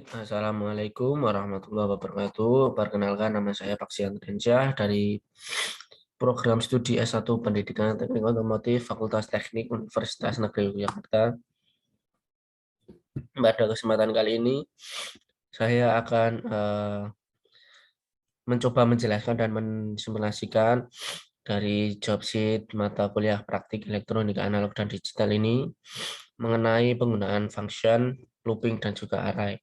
Baik, Assalamualaikum warahmatullahi wabarakatuh. Perkenalkan, nama saya Paksian Trensyah dari program studi S1 Pendidikan Teknik Otomotif Fakultas Teknik Universitas Negeri Yogyakarta. Pada kesempatan kali ini, saya akan mencoba menjelaskan dan mensimulasikan dari job sheet mata kuliah praktik elektronika analog dan digital ini mengenai penggunaan function, looping, dan juga array.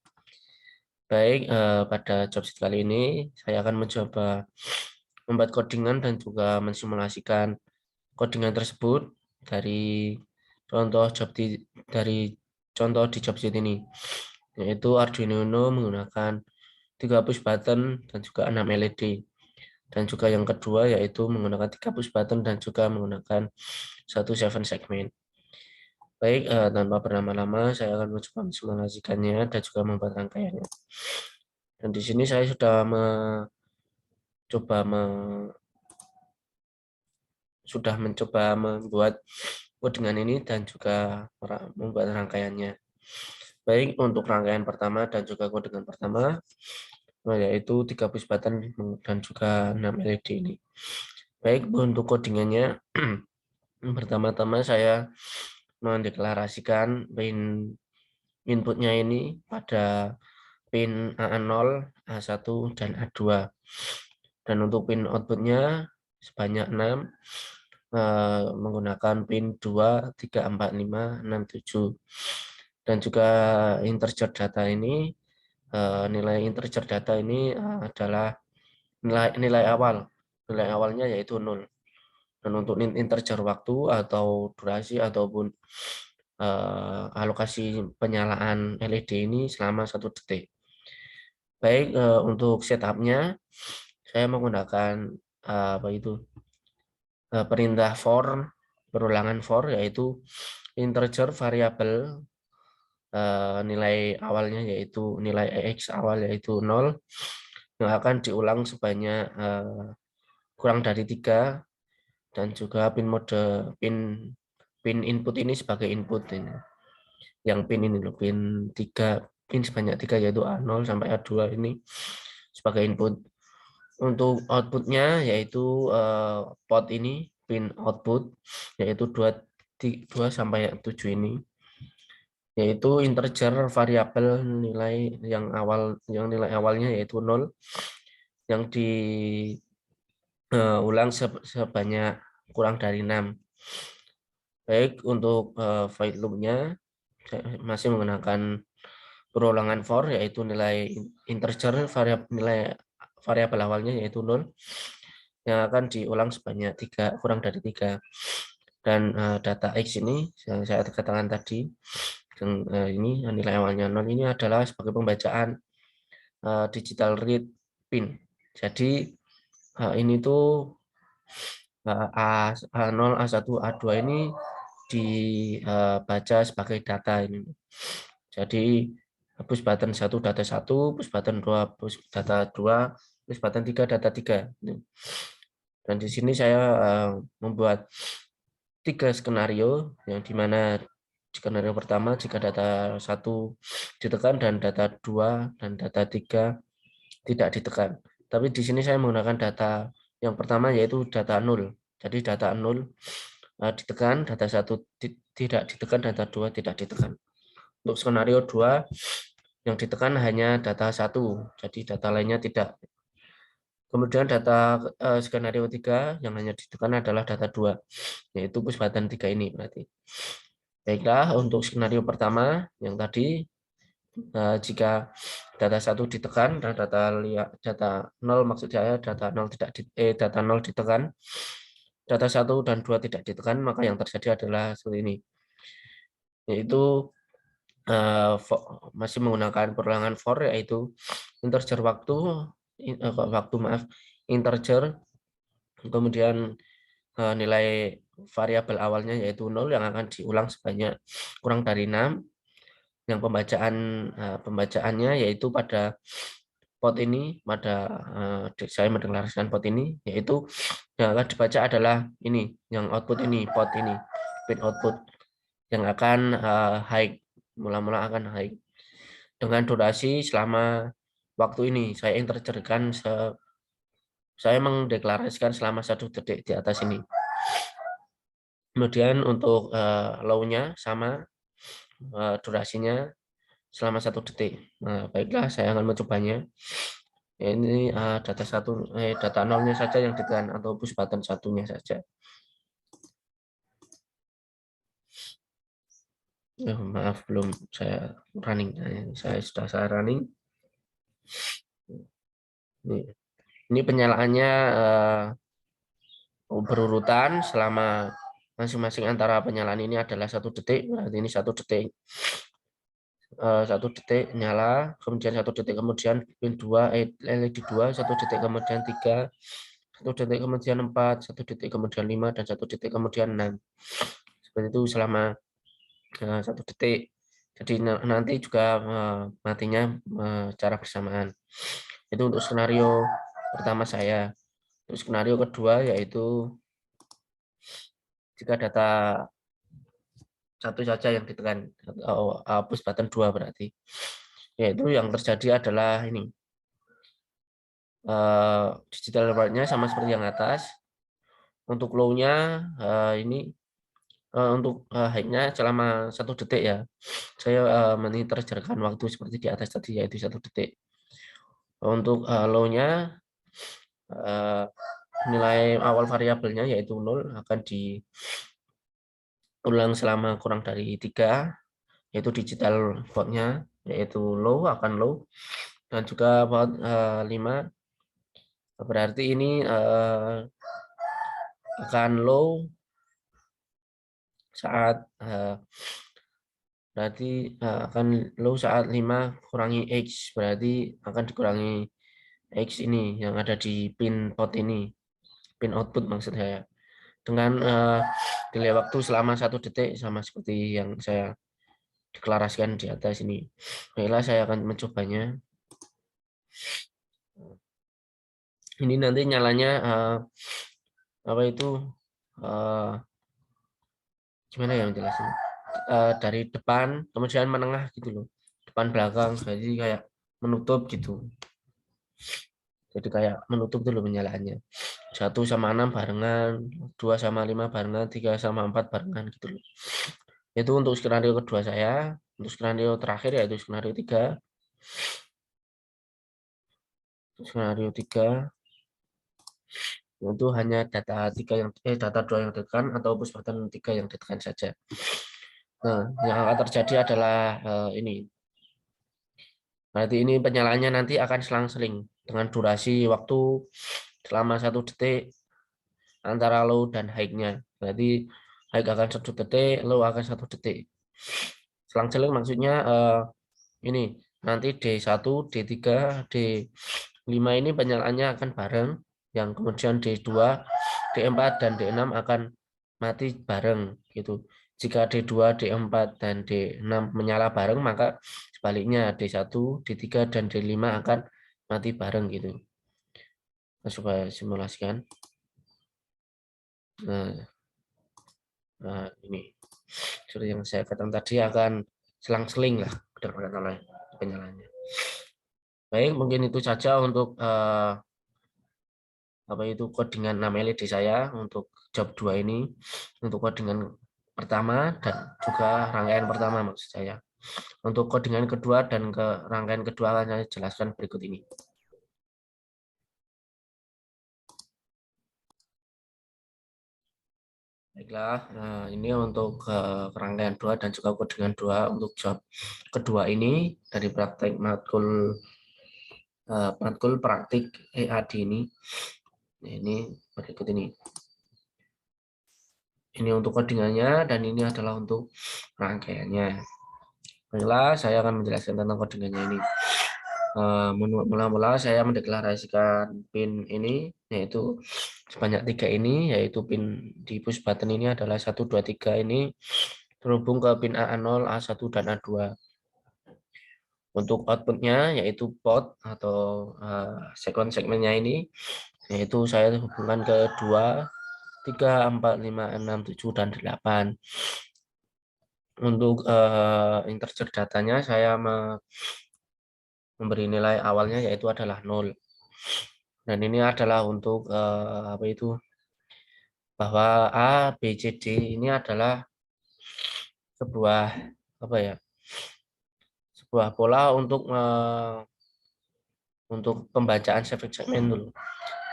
Baik, pada job sheet kali ini saya akan mencoba membuat codingan dan juga mensimulasikan codingan tersebut dari contoh di job sheet ini, yaitu Arduino Uno menggunakan 3 push button dan juga 6 LED. Dan juga yang kedua yaitu menggunakan 3 push button dan juga menggunakan 7 segment. Baik, tanpa berlama-lama saya akan mencoba mensimulasikannya dan juga membuat rangkaiannya. Dan di sini saya sudah mencoba membuat codingan ini dan juga membuat rangkaiannya. Baik, untuk rangkaian pertama dan juga codingan pertama, yaitu 3 push button dan juga 6 LED ini. Baik, untuk codingannya, pertama-tama saya mendeklarasikan pin inputnya ini pada pin A0, A1, dan A2. Dan untuk pin outputnya sebanyak 6, menggunakan pin 2, 3, 4, 5, 6, 7. Dan juga integer data ini, nilai integer data ini adalah nilai awal. Nilai awalnya yaitu 0. Dan untuk integer waktu atau durasi ataupun alokasi penyalaan LED ini selama 1 detik. Baik, untuk setupnya saya menggunakan perintah for, perulangan for, yaitu integer variabel nilai awalnya yaitu nilai EX awal yaitu 0 yang akan diulang sebanyak kurang dari 3, dan juga pin input ini sebagai input ini. Yang pin ini loh, pin sebanyak 3 yaitu A0 sampai A2 ini sebagai input. Untuk outputnya yaitu port ini, pin output yaitu 2 sampai 7 ini, yaitu integer variabel nilai yang nilai awalnya yaitu 0 yang diulang sebanyak kurang dari 6. Baik, untuk void loop-nya masih menggunakan perulangan for, yaitu nilai integer nilai variabel awalnya yaitu 0 yang akan diulang sebanyak 3, kurang dari 3. Dan data X ini yang saya katakan tadi, ini nilai awalnya 0 ini adalah sebagai pembacaan digital read pin. Jadi ini tuh A0, A1, A2 ini dibaca sebagai data ini. Jadi push button 1 data 1, push button 2 push data 2, push button 3 data 3. Dan di sini saya membuat 3 skenario, yang dimana skenario pertama jika data 1 ditekan dan data 2 dan data 3 tidak ditekan. Tapi di sini saya menggunakan data yang pertama yaitu data 0. Jadi data 0 ditekan, data 1 tidak ditekan, data 2 tidak ditekan. Untuk skenario 2 yang ditekan hanya data 1, jadi data lainnya tidak. Kemudian data skenario 3 yang hanya ditekan adalah data 2, yaitu push button 3 ini berarti. Baiklah, untuk skenario pertama yang tadi, jika data 1 ditekan dan data 0 maksud saya data 0 data 0 ditekan, data 1 dan 2 tidak ditekan, maka yang terjadi adalah seperti ini. Yaitu masih menggunakan perulangan for, yaitu integer integer, kemudian nilai variabel awalnya yaitu 0 yang akan diulang sebanyak kurang dari 6, yang pembacaannya yaitu pada pot ini, saya mendeklarasikan pot ini, yaitu yang akan dibaca adalah ini, yang output ini, pot ini, pin output yang akan high, mula-mula akan high. dengan durasi selama waktu ini. Saya integerkan, saya mendeklarasikan selama 1 detik di atas ini. Kemudian untuk low-nya sama, durasinya selama 1 detik. Nah, baiklah, saya akan mencobanya. Ini data nolnya saja yang ditekan atau push button satunya saja. Maaf, belum saya running. Saya running. Ini penyalaannya berurutan selama masing-masing antara penyalaan ini adalah 1 detik. Berarti ini 1 detik. 1 detik nyala, kemudian 1 detik kemudian pin 2 LED 2, 1 detik kemudian 3, 1 detik kemudian 4, 1 detik kemudian 5, dan 1 detik kemudian 6. Seperti itu selama 1 detik. Jadi nanti juga matinya secara bersamaan. Itu untuk skenario pertama saya. Untuk skenario kedua yaitu jika data satu saja yang ditekan, push button 2 berarti. Yaitu yang terjadi adalah ini. Digital write-nya sama seperti yang atas. Untuk low-nya ini untuk high-nya selama 1 detik ya. Saya meniterjerkan waktu seperti di atas tadi yaitu 1 detik. Untuk low-nya nilai awal variabelnya yaitu 0 akan diulang selama kurang dari 3, yaitu digital vote-nya yaitu low akan low, dan juga vote 5 berarti ini akan low saat berarti akan low saat 5 kurangi X, berarti akan dikurangi X ini yang ada di pin pot ini, pin output maksud saya, dengan delay waktu selama 1 detik sama seperti yang saya deklarasikan di atas ini. Baiklah, saya akan mencobanya. Ini nanti nyalanya apa itu gimana ya menjelaskan, dari depan kemudian menengah gitu loh, depan belakang, jadi kayak menutup gitu. Jadi kayak menutup dulu penyalaannya. 1 sama 6 barengan, 2 sama 5 barengan, 3 sama 4 barengan gitu loh. Itu untuk skenario kedua saya. Untuk skenario terakhir yaitu skenario 3. Skenario 3 itu hanya data 2 yang ditekan atau push button 3 yang ditekan saja. Nah, yang akan terjadi adalah ini. Berarti ini penyalaannya nanti akan selang-seling dengan durasi waktu selama 1 detik antara low dan high-nya. Berarti high akan 1 detik, low akan 1 detik. Selang-seling maksudnya ini nanti D1, D3, D5 ini penyalaannya akan bareng, yang kemudian D2, D4 dan D6 akan mati bareng gitu. Jika D2, D4 dan D6 menyala bareng, maka sebaliknya D1, D3 dan D5 akan mati bareng gitu. Nah, coba simulasikan. Nah, ini seperti yang saya katakan tadi akan selang-seling lah penyalaannya. Baik, mungkin itu saja untuk apa itu codingan 6 LED saya untuk job 2 ini, untuk codingan pertama dan juga rangkaian pertama maksud saya. Untuk codingan kedua dan rangkaian kedua akan saya jelaskan berikut ini. Baiklah, ini untuk rangkaian 2 dan juga codingan 2 untuk job kedua ini dari praktek matkul praktik EAD ini. Ini berikut ini. Ini untuk codingannya dan ini adalah untuk rangkaiannya. Baiklah, saya akan menjelaskan tentang codingannya ini. Mula-mula saya mendeklarasikan pin ini, yaitu sebanyak 3 ini, yaitu pin di push button ini adalah 1, 2, 3 ini terhubung ke pin A0, A1, dan A2. Untuk outputnya yaitu port atau second segmennya ini, yaitu saya hubungkan ke 2, 3, 4, 5, 6, 7, dan 8. Untuk integer datanya saya memberi nilai awalnya yaitu adalah 0. Dan ini adalah untuk apa itu, bahwa A, B, C, D ini adalah sebuah apa ya, sebuah pola untuk pembacaan safety segmen dulu,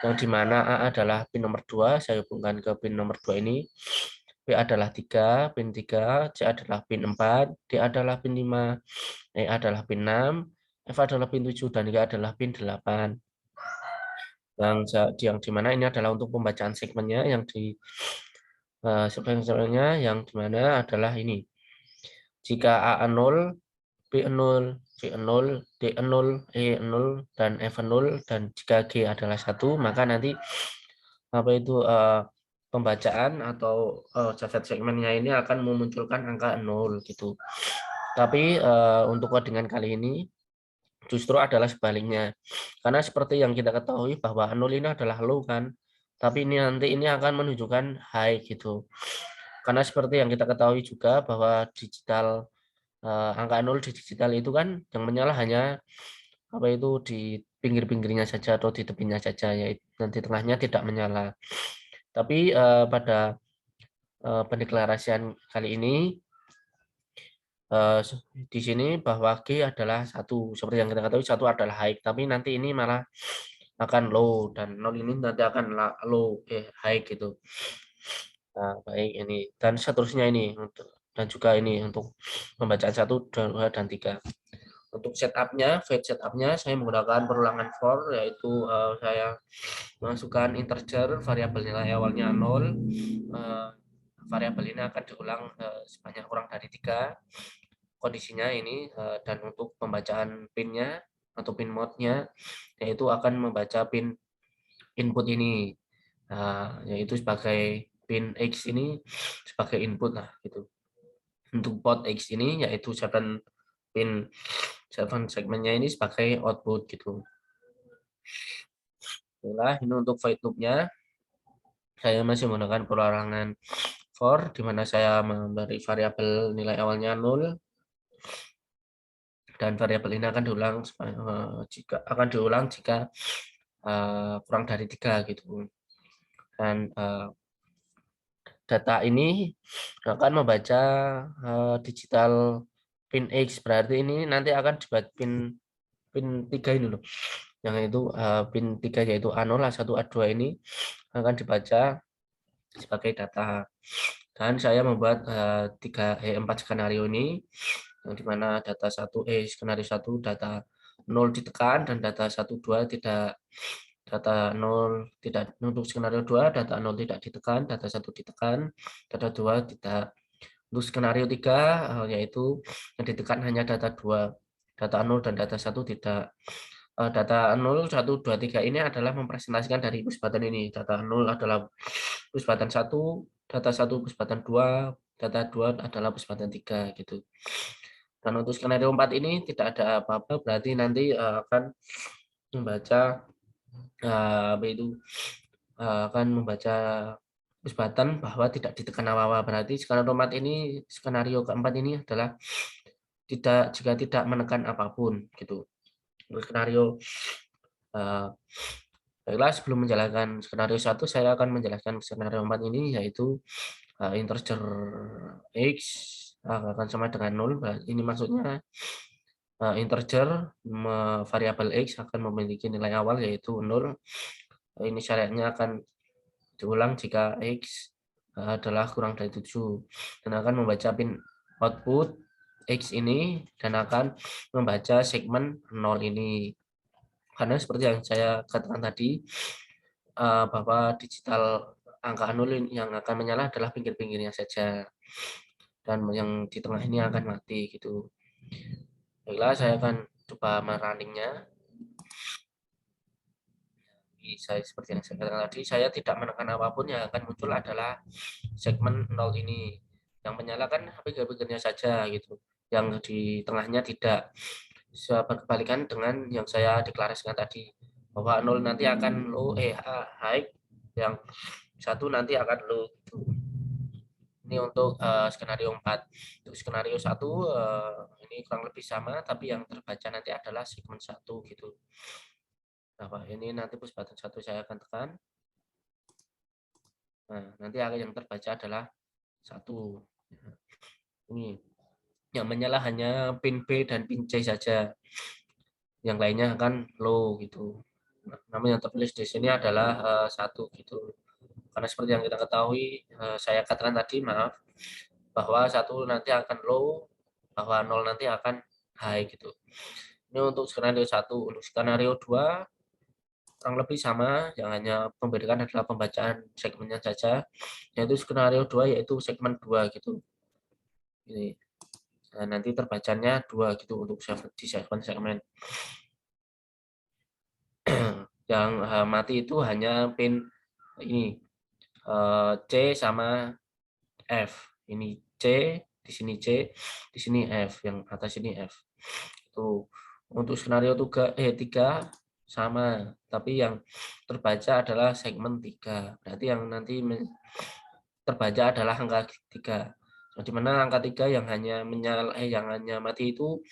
yang dimana A adalah pin nomor 2, saya hubungkan ke pin nomor 2 ini, B adalah 3, pin 3, C adalah pin 4, D adalah pin 5, E adalah pin 6, F adalah pin 7, dan G adalah pin 8. Yang dimana ini adalah untuk pembacaan segmennya, yang di segmen-segmennya yang dimana adalah ini. Jika A 0, B 0, C 0, D 0, E 0, dan F 0, dan jika G adalah 1, maka nanti apa itu pembacaan atau safety segmennya ini akan memunculkan angka 0 gitu. Tapi untuk codingan kali ini justru adalah sebaliknya. Karena seperti yang kita ketahui bahwa 0 ini adalah low kan, tapi ini nanti ini akan menunjukkan high gitu. Karena seperti yang kita ketahui juga bahwa digital angka 0 di digital itu kan yang menyala hanya apa itu di pinggir-pinggirnya saja atau di tepinya saja, yaitu nanti tengahnya tidak menyala. Tapi pada pendeklarasian kali ini di sini bahwa G adalah 1, seperti yang kita ketahui 1 adalah high, tapi nanti ini malah akan low, dan 0 ini nanti akan low high gitu. Nah, baik ini dan seterusnya ini dan juga ini untuk pembacaan 1, 2, dan 3. Untuk setupnya, fetch setupnya saya menggunakan perulangan for, yaitu saya masukkan integer, variabel nilai awalnya 0, variabel ini akan diulang sebanyak kurang dari 3 kondisinya ini, dan untuk pembacaan pinnya atau pin mode-nya yaitu akan membaca pin input ini, yaitu sebagai pin X ini sebagai input lah gitu. Untuk port X ini yaitu 7 pin 7 segmennya ini sebagai output gitu. Itulah ini untuk void loop-nya. Saya masih menggunakan perulangan for, di mana saya memberi variabel nilai awalnya 0, dan variabel ini akan diulang jika kurang dari 3 gitu. Dan data ini akan membaca digital pin X, berarti ini nanti akan dibaca pin 3 ini loh, yang itu pin 3 yaitu A0, A1, A2 ini akan dibaca sebagai data. Dan saya membuat 4 skenario ini, yang dimana data skenario 1 data 0 ditekan, dan data 1, 2 tidak, data 0 tidak, untuk skenario 2 data 0 tidak ditekan, data 1 ditekan, data 2 tidak. Untuk skenario 3 yaitu yang ditekan hanya data 2, data 0 dan data 1 tidak. Data 0, 1, 2, 3 ini adalah mempresentasikan dari bus button ini. Data 0 adalah bus button 1, data 1 bus button 2, data 2 adalah bus button 3 gitu. Dan untuk skenario 4 ini tidak ada apa-apa, berarti nanti akan membaca akan membaca bus button bahwa tidak ditekan apa-apa. Berarti skenario 4 ini, skenario keempat ini adalah jika tidak menekan apapun gitu. Skenario baiklah, sebelum menjalankan skenario 1 saya akan menjelaskan skenario 4 ini, yaitu integer X akan sama dengan 0. Ini maksudnya integer variabel X akan memiliki nilai awal yaitu 0. Ini syaratnya akan diulang jika X adalah kurang dari 7, dan akan membaca pin output X ini dan akan membaca segmen 0 ini. Karena seperti yang saya katakan tadi, bahwa digital angka 0 yang akan menyala adalah pinggir-pinggirnya saja, dan yang di tengah ini akan mati gitu. Baiklah, saya akan coba merunningnya. Saya seperti yang saya katakan tadi, saya tidak menekan apapun, yang akan muncul adalah segmen 0 ini. Yang menyala kan pinggir-pinggirnya saja gitu, yang di tengahnya tidak. Berkebalikan dengan yang saya deklarasikan tadi, bahwa 0 nanti akan low high, yang 1 nanti akan low gitu. Ini untuk skenario 4. Untuk skenario 1 ini kurang lebih sama, tapi yang terbaca nanti adalah segmen 1 gitu. Nah, ini nanti push button 1 saya akan tekan. Nah, nanti yang terbaca adalah 1. Ini yang menyala hanya pin B dan pin C saja. Yang lainnya akan low gitu. Namun yang tertulis di sini adalah 1 gitu. Karena seperti yang kita ketahui, saya katakan tadi, maaf, bahwa 1 nanti akan low, bahwa 0 nanti akan high gitu. Ini untuk skenario 1. Untuk skenario 2 kurang lebih sama, yang hanya membedakan adalah pembacaan segmennya saja, yaitu skenario 2 yaitu segmen 2 gitu. Ini. Nah, nanti terbacanya 2 gitu untuk di segmen. Yang mati itu hanya pin ini C sama F. Ini C, di sini C, di sini F, yang atas ini F. Itu untuk skenario 3 sama, tapi yang terbaca adalah segmen 3. Berarti yang nanti terbaca adalah angka 3. Di mana angka 3 yang hanya yang hanya mati itu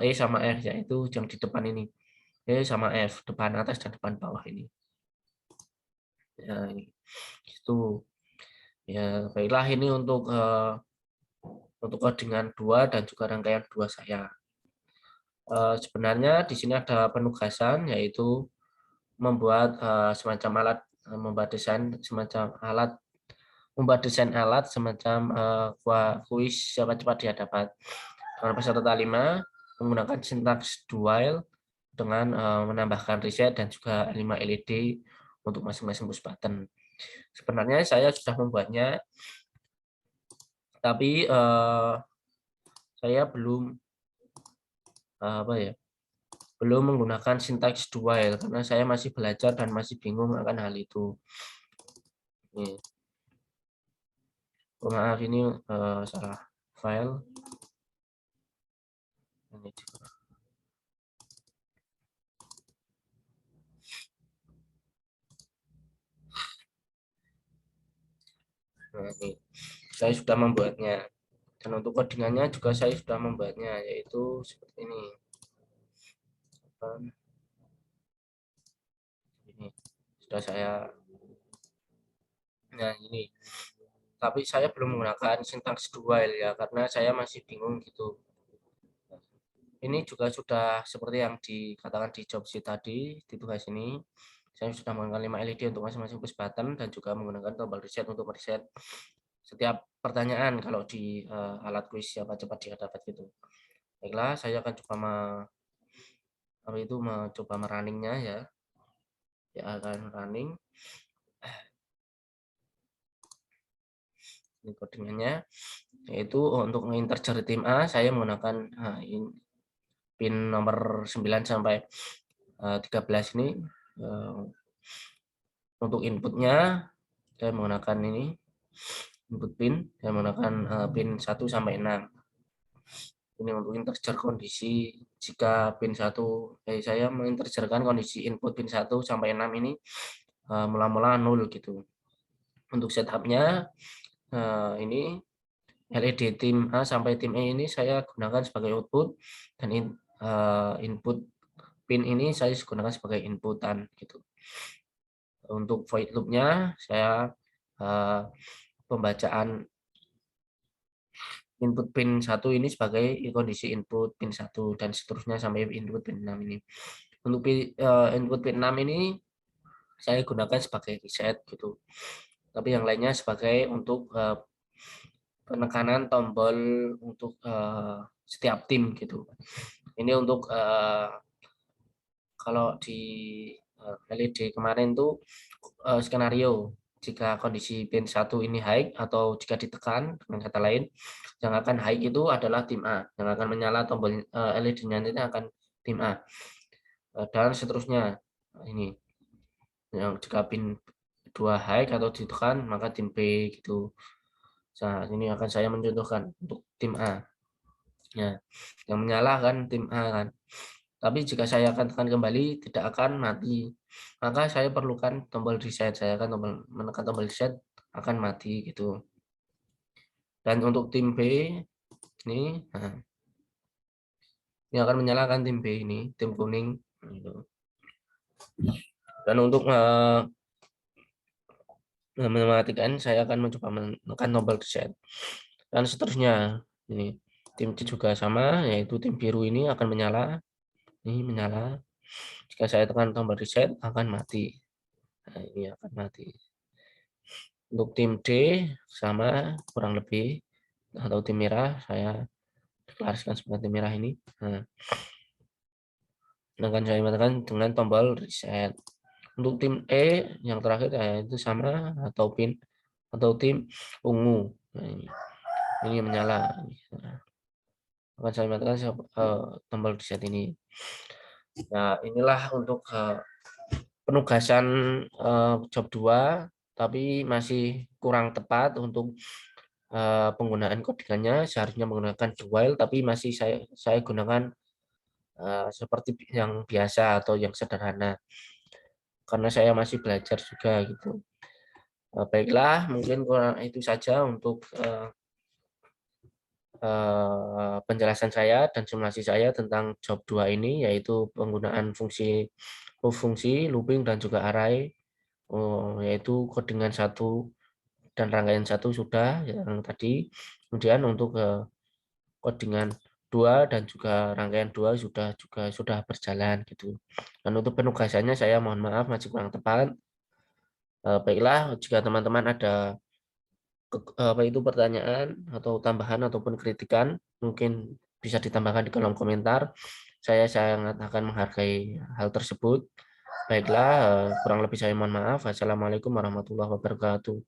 E sama F, yaitu yang di depan ini. E sama F, depan atas dan depan bawah ini. Ya, itu. Ya, baiklah, ini untuk codingan 2 dan juga rangkaian 2 saya. Sebenarnya di sini ada penugasan, yaitu membuat semacam alat, membuat desain alat semacam kuis siapa cepat dia dapat. Dengan peserta 5 menggunakan sintaks do while dengan menambahkan reset dan juga 5 LED untuk masing-masing push button. Sebenarnya saya sudah membuatnya, tapi saya belum belum menggunakan sintaks do while karena saya masih belajar dan masih bingung akan hal itu. Nih. Oh, maaf, ini salah file. Ini juga. Nah, ini saya sudah membuatnya, dan untuk codingannya juga saya sudah membuatnya, yaitu seperti ini. Ini sudah saya. Nah, ini. Tapi saya belum menggunakan sintaks do while ya, karena saya masih bingung gitu. Ini juga sudah seperti yang dikatakan di job sheet tadi, di tugas ini. Saya sudah menggunakan 5 LED untuk masing-masing push button dan juga menggunakan tombol reset untuk mereset setiap pertanyaan kalau di alat kuis siapa cepat dia dapat gitu. Baiklah, saya akan coba mencoba merunningnya ya. Ya, akan running. Ini codingannya, yaitu untuk integer tim A saya menggunakan pin nomor 9 sampai 13 ini. Untuk inputnya saya menggunakan ini input pin, saya menggunakan pin 1 sampai 6. Ini untuk integer kondisi jika pin 1 saya mengintegerkan kondisi input pin 1 sampai 6 ini mula-mula 0 gitu. Untuk setupnya ini LED tim A sampai tim E ini saya gunakan sebagai output, dan input pin ini saya gunakan sebagai inputan gitu. Untuk void loop-nya saya pembacaan input pin 1 ini sebagai kondisi input pin 1 dan seterusnya sampai input pin 6 ini. Untuk input pin 6 ini saya gunakan sebagai reset gitu. Tapi yang lainnya sebagai untuk penekanan tombol untuk setiap tim gitu. Ini untuk kalau di LED kemarin tuh skenario jika kondisi pin 1 ini high atau jika ditekan, dengan kata lain yang akan high itu adalah tim A, yang akan menyala tombol LED-nya nanti akan tim A, dan seterusnya. Ini yang jika pin 2 high atau ditekan maka tim B gitu. Nah, ini akan saya mencontohkan untuk tim A ya, yang menyala kan tim A kan. Tapi jika saya akan tekan kembali tidak akan mati, maka saya perlukan tombol reset. Saya akan menekan tombol reset akan mati gitu. Dan untuk tim B ini, nah, ini akan menyalakan tim B ini, tim kuning. Gitu. Dan untuk mematikan, saya akan mencoba menekan tombol reset. Dan seterusnya, ini tim C juga sama, yaitu tim biru ini akan menyala. Ini menyala. Jika saya tekan tombol reset, akan mati. Nah, ini akan mati. Untuk tim D sama kurang lebih, atau tim merah, saya deklarasikan sebagai tim merah ini. Nah, akan saya matikan dengan tombol reset. Untuk tim E yang terakhir itu sama, atau tim ungu. Nah, ini menyala. Nah, akan saya matikan tombol reset ini. Nah, inilah untuk penugasan job 2, tapi masih kurang tepat untuk penggunaan codingannya. Seharusnya menggunakan do while, tapi masih saya gunakan seperti yang biasa atau yang sederhana, karena saya masih belajar juga gitu. Baiklah, mungkin kurang itu saja untuk penjelasan saya dan simulasi saya tentang job 2 ini, yaitu penggunaan fungsi looping dan juga array, yaitu codingan 1 dan rangkaian 1 sudah yang tadi. Kemudian untuk codingan 2 dan juga rangkaian 2 sudah berjalan gitu. Dan untuk penugasannya saya mohon maaf masih kurang tepat. Baiklah, jika teman-teman ada pertanyaan atau tambahan ataupun kritikan, mungkin bisa ditambahkan di kolom komentar. Saya sangat akan menghargai hal tersebut. Baiklah, kurang lebih saya mohon maaf. Assalamualaikum warahmatullahi wabarakatuh.